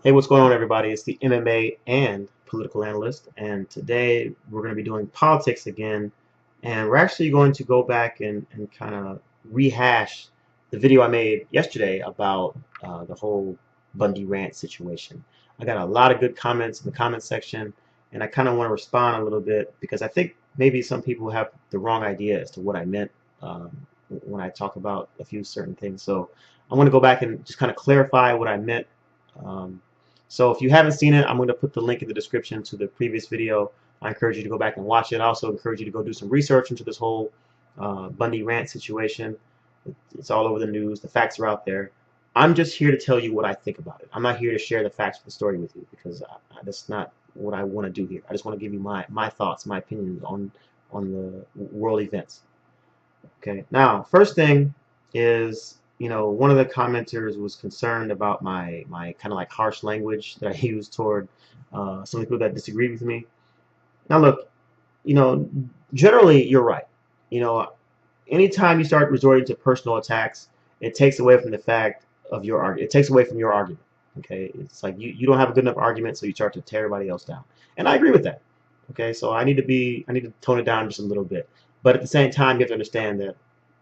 Hey, what's going on, everybody? It's the MMA and political analyst, and today we're going to be doing politics again, and we're actually going to go back and kind of rehash the video I made yesterday about the whole Bundy Ranch situation. I got a lot of good comments in the comment section, and I kind of want to respond a little bit because I think maybe some people have the wrong idea as to what I meant when I talk about a few certain things. So I want to go back and just kind of clarify what I meant. Um, so if you haven't seen it, I'm going to put the link in the description to the previous video. I encourage you to go back and watch it. I also encourage you to go do some research into this whole Bundy Ranch situation. It's all over the news. The facts are out there. I'm just here to tell you what I think about it. I'm not here to share the facts of the story with you because that's not what I want to do here. I just want to give you my thoughts, my opinions on the world events. Okay. Now, first thing is, one of the commenters was concerned about my kind of like harsh language that I used toward some people that disagreed with me. Now, look, you know, generally you're right. You know, anytime you start resorting to personal attacks, it takes away from the fact of your argument. It takes away from your argument. Okay, it's like you don't have a good enough argument, so you start to tear everybody else down. And I agree with that. Okay, so I need to tone it down just a little bit. But at the same time, you have to understand that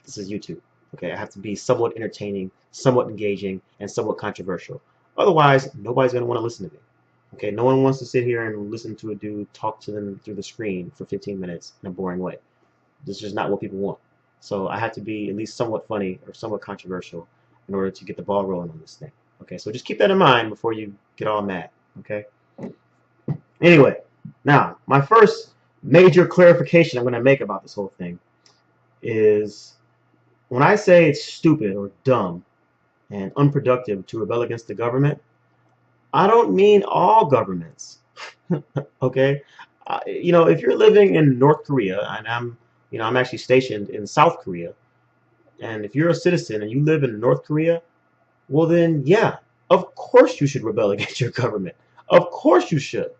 this is YouTube. Okay, I have to be somewhat entertaining, somewhat engaging, and somewhat controversial. Otherwise, nobody's gonna want to listen to me. Okay, no one wants to sit here and listen to a dude talk to them through the screen for 15 minutes in a boring way. This is just not what people want. So I have to be at least somewhat funny or somewhat controversial in order to get the ball rolling on this thing. Okay, so just keep that in mind before you get all mad. Okay. Anyway, now my first major clarification I'm going to make about this whole thing is when I say it's stupid or dumb and unproductive to rebel against the government, I don't mean all governments. Okay, if you're living in North Korea and I'm actually stationed in South Korea, and if you're a citizen and you live in North Korea, well then yeah, of course you should rebel against your government. Of course you should.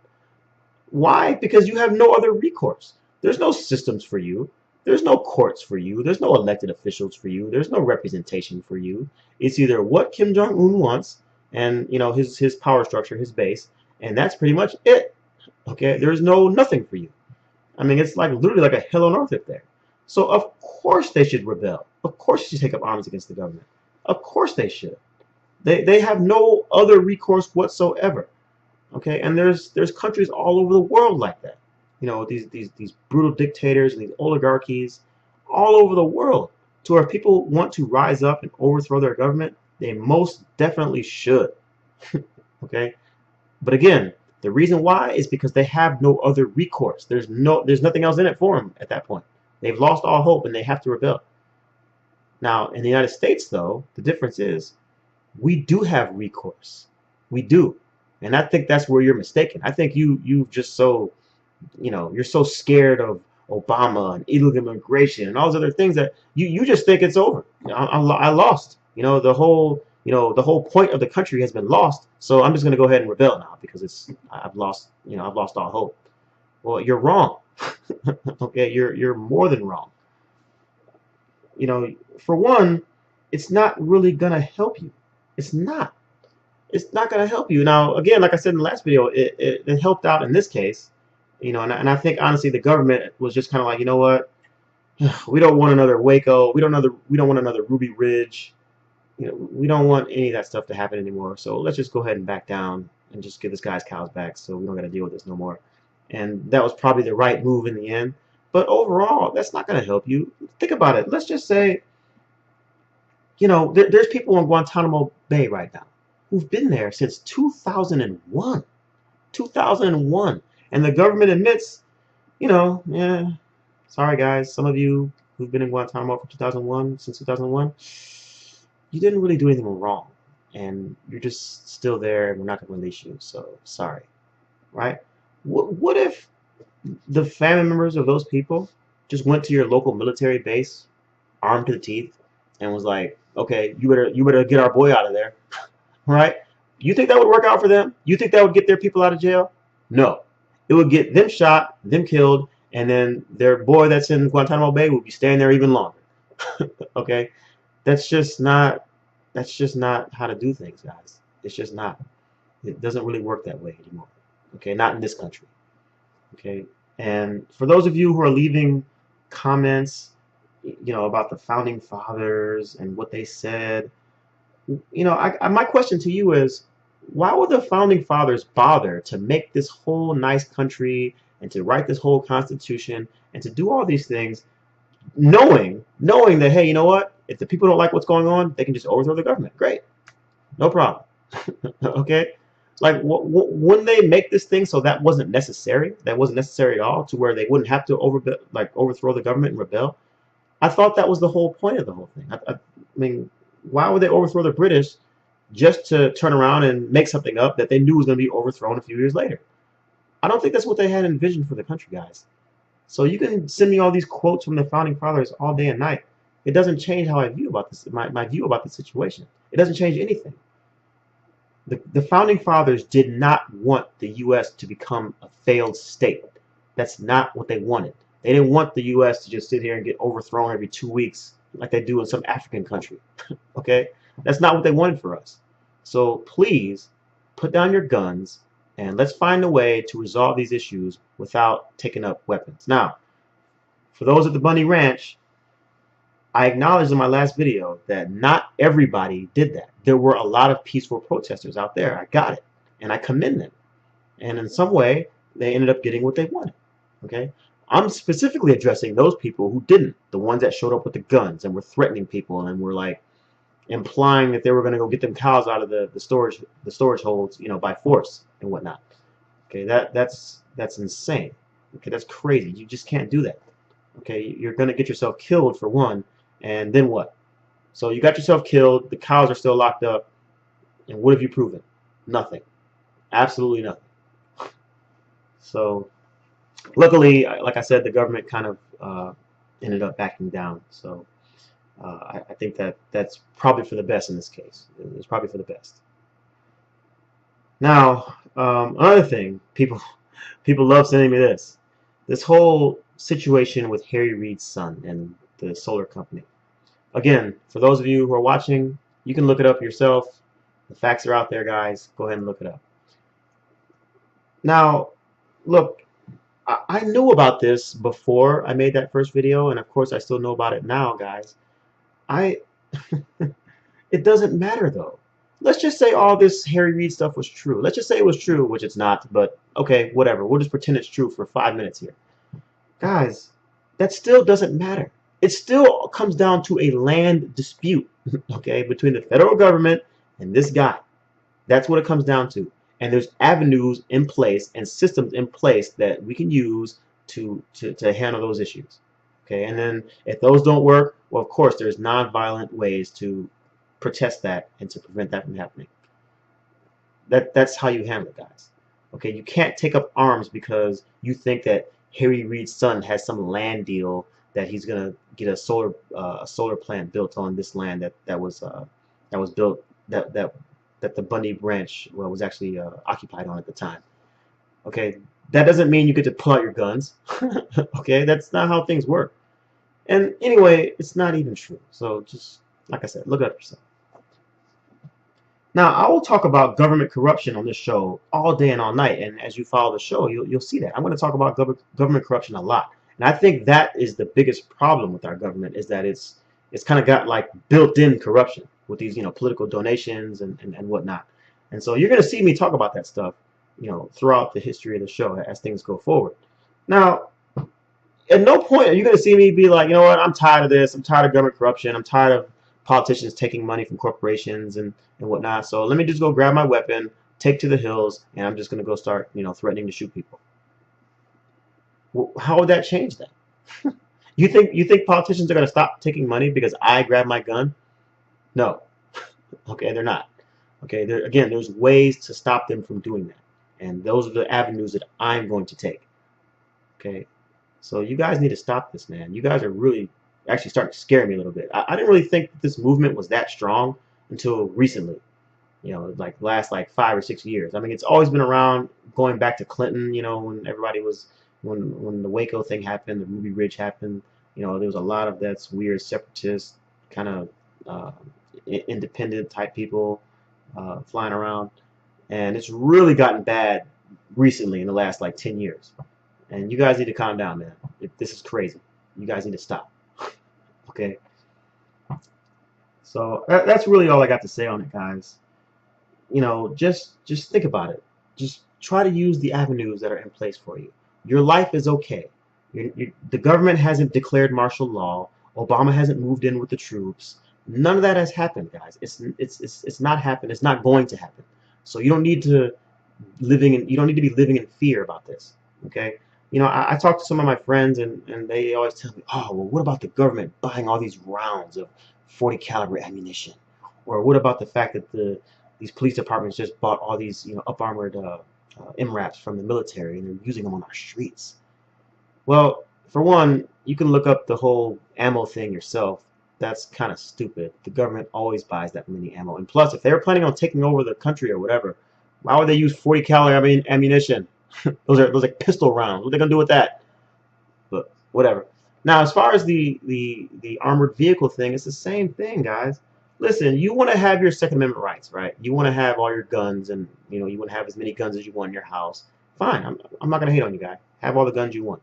Why? Because you have no other recourse. There's no systems for you. There's no courts for you. There's no elected officials for you. There's no representation for you. It's either what Kim Jong-un wants and his power structure, his base, and that's pretty much it. Okay, there's nothing for you. I mean, it's like literally like a hell on earth up there. So of course they should rebel. Of course they should take up arms against the government. Of course they should. They have no other recourse whatsoever. Okay, and there's countries all over the world like that. These brutal dictators and these oligarchies all over the world. To where people want to rise up and overthrow their government, they most definitely should. Okay, but again, the reason why is because they have no other recourse. There's nothing else in it for them at that point. They've lost all hope and they have to rebel. Now, in the United States, though, the difference is we do have recourse. We do. And I think that's where you're mistaken. I think you just you're so scared of Obama and illegal immigration and all those other things that you just think it's over. I lost. The whole point of the country has been lost. So I'm just going to go ahead and rebel now because I've lost all hope. Well, you're wrong. Okay, you're more than wrong. For one, it's not really gonna help you. It's not. It's not gonna help you. Now, again, like I said in the last video, it helped out in this case. And I think honestly the government was just kind of like, you know what, we don't want another Waco. We don't want another Ruby Ridge. We don't want any of that stuff to happen anymore. So let's just go ahead and back down and just give this guy's cows back so we don't got to deal with this no more. And that was probably the right move in the end. But overall, that's not going to help you. Think about it. Let's just say, there's people in Guantanamo Bay right now who've been there since 2001. 2001. And the government admits, yeah, sorry guys, some of you who've been in Guantanamo for 2001, since 2001, you didn't really do anything wrong. And you're just still there and we're not going to release you. So sorry. Right? What if the family members of those people just went to your local military base, armed to the teeth, and was like, "Okay, you better get our boy out of there," right? You think that would work out for them? You think that would get their people out of jail? No, it would get them shot, them killed, and then their boy that's in Guantanamo Bay would be staying there even longer. Okay, that's just not how to do things, guys. It's just not. It doesn't really work that way anymore. Okay, not in this country. Okay, and for those of you who are leaving comments, about the founding fathers and what they said, my question to you is, why would the founding fathers bother to make this whole nice country and to write this whole constitution and to do all these things, knowing that, hey, you know what? If the people don't like what's going on, they can just overthrow the government. Great, no problem. Okay, like wouldn't they make this thing so that wasn't necessary? That wasn't necessary at all, to where they wouldn't have to overthrow the government and rebel. I thought that was the whole point of the whole thing. I mean, why would they overthrow the British just to turn around and make something up that they knew was going to be overthrown a few years later? I don't think that's what they had envisioned for the country, guys. So you can send me all these quotes from the founding fathers all day and night. It doesn't change how I view about this, my view about the situation. It doesn't change anything. The founding fathers did not want the U.S. to become a failed state. That's not what they wanted. They didn't want the U.S. to just sit here and get overthrown every 2 weeks like they do in some African country. Okay? That's not what they wanted for us. So please put down your guns and let's find a way to resolve these issues without taking up weapons. Now, for those at the Bundy Ranch, I acknowledged in my last video that not everybody did that. There were a lot of peaceful protesters out there. I got it. And I commend them. And in some way, they ended up getting what they wanted. Okay? I'm specifically addressing those people who didn't. The ones that showed up with the guns and were threatening people and were like implying that they were going to go get them cows out of the storage holds, by force and whatnot. Okay, that's insane. Okay, that's crazy. You just can't do that. Okay, you're going to get yourself killed for one, and then what? So you got yourself killed, the cows are still locked up, and what have you proven? Nothing. Absolutely nothing. So luckily, like I said, the government kind of ended up backing down. So I think that's probably for the best in this case. It's probably for the best. Now, another thing, people love sending me this. This whole situation with Harry Reid's son and the solar company. Again, for those of you who are watching, you can look it up yourself. The facts are out there, guys. Go ahead and look it up. Now, look, I knew about this before I made that first video, and of course I still know about it now, guys. It doesn't matter though. Let's just say all this Harry Reid stuff was true. Let's just say it was true, which it's not, but okay, whatever. We'll just pretend it's true for 5 minutes here. Guys, that still doesn't matter. It still comes down to a land dispute, okay, between the federal government and this guy. That's what it comes down to. And there's avenues in place and systems in place that we can use to handle those issues. Okay, and then if those don't work, well, of course, there's non-violent ways to protest that and to prevent that from happening. That's how you handle it, guys. Okay, you can't take up arms because you think that Harry Reid's son has some land deal that he's gonna get a solar plant built on this land that was built that the Bundy Ranch was actually occupied on at the time. Okay, that doesn't mean you get to pull out your guns. Okay, that's not how things work. And anyway, it's not even true. So just like I said, look it up yourself. Now, I will talk about government corruption on this show all day and all night. And as you follow the show, you'll see that. I'm going to talk about government corruption a lot. And I think that is the biggest problem with our government, is that it's kind of got like built-in corruption with these, political donations and whatnot. And so you're going to see me talk about that stuff, throughout the history of the show as things go forward. Now, at no point are you going to see me be like, you know what, I'm tired of this. I'm tired of government corruption. I'm tired of politicians taking money from corporations and whatnot. So let me just go grab my weapon, take to the hills, and I'm just going to go start, threatening to shoot people. Well, how would that change that? You think politicians are going to stop taking money because I grab my gun? No. Okay, they're not. Okay, again, there's ways to stop them from doing that. And those are the avenues that I'm going to take. Okay, so you guys need to stop this, man. You guys are really actually starting to scare me a little bit. I didn't really think that this movement was that strong until recently. Like last 5 or 6 years. I mean, it's always been around, going back to Clinton. When everybody was when the Waco thing happened, the Ruby Ridge happened. There was a lot of that's weird separatist kind of independent type people flying around. and it's really gotten bad recently in the last like 10 years. And you guys need to calm down, man. This is crazy. You guys need to stop. Okay. So that's really all I got to say on it, guys. Just think about it. Just try to use the avenues that are in place for you. Your life is okay. The government hasn't declared martial law. Obama hasn't moved in with the troops. None of that has happened, guys. It's not happened. It's not going to happen. So you don't need to you don't need to be living in fear about this. Okay. I talk to some of my friends, and they always tell me, oh, well, what about the government buying all these rounds of 40 caliber ammunition? Or what about the fact that these police departments just bought all these up armored MRAPs from the military, and they're using them on our streets? Well, for one, you can look up the whole ammo thing yourself. That's kind of stupid. The government always buys that many ammo. And plus, if they were planning on taking over the country or whatever, why would they use 40 caliber ammunition? those are pistol rounds. What are they gonna do with that? But whatever. Now, as far as the armored vehicle thing, it's the same thing, guys. Listen, you want to have your Second Amendment rights, right? You want to have all your guns, and you want to have as many guns as you want in your house. Fine, I'm not gonna hate on you, guy. Have all the guns you want.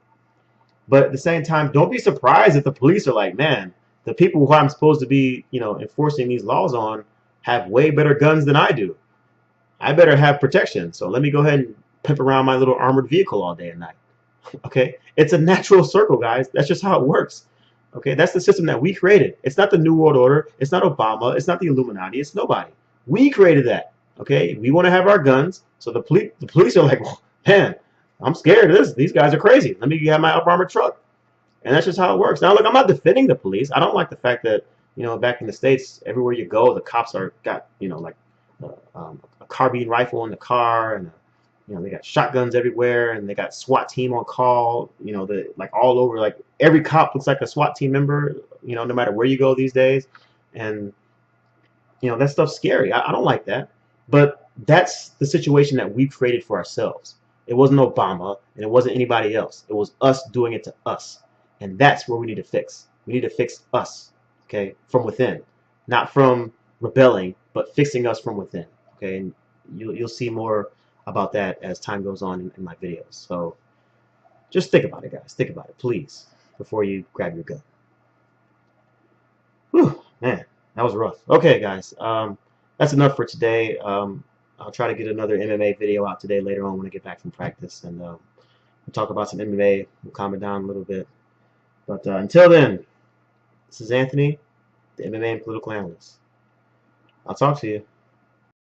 But at the same time, don't be surprised if the police are like, man, the people who I'm supposed to be, enforcing these laws on have way better guns than I do. I better have protection. So let me go ahead and pimp around my little armored vehicle all day and night. Okay? It's a natural circle, guys. That's just how it works. Okay? That's the system that we created. It's not the New World Order. It's not Obama. It's not the Illuminati. It's nobody. We created that. Okay? We want to have our guns. So the police are like, well, man, I'm scared of this. These guys are crazy. Let me have my up armored truck. And that's just how it works. Now, look, I'm not defending the police. I don't like the fact that, back in the States, everywhere you go, the cops got, like a carbine rifle in the car, and they got shotguns everywhere, and they got SWAT team on call, like all over, like every cop looks like a SWAT team member, no matter where you go these days. And, that stuff's scary. I don't like that. But that's the situation that we created for ourselves. It wasn't Obama, and it wasn't anybody else. It was us doing it to us. And that's where we need to fix. We need to fix us, okay, from within. Not from rebelling, but fixing us from within, okay? And you'll see more about that as time goes on in my videos. So just think about it, guys. Think about it, please, before you grab your gun. Whew, man, that was rough. Okay, guys, that's enough for today. I'll try to get another MMA video out today later on when I get back from practice, and we'll talk about some MMA. We'll calm it down a little bit. But until then, this is Anthony, the MMA and political analyst. I'll talk to you.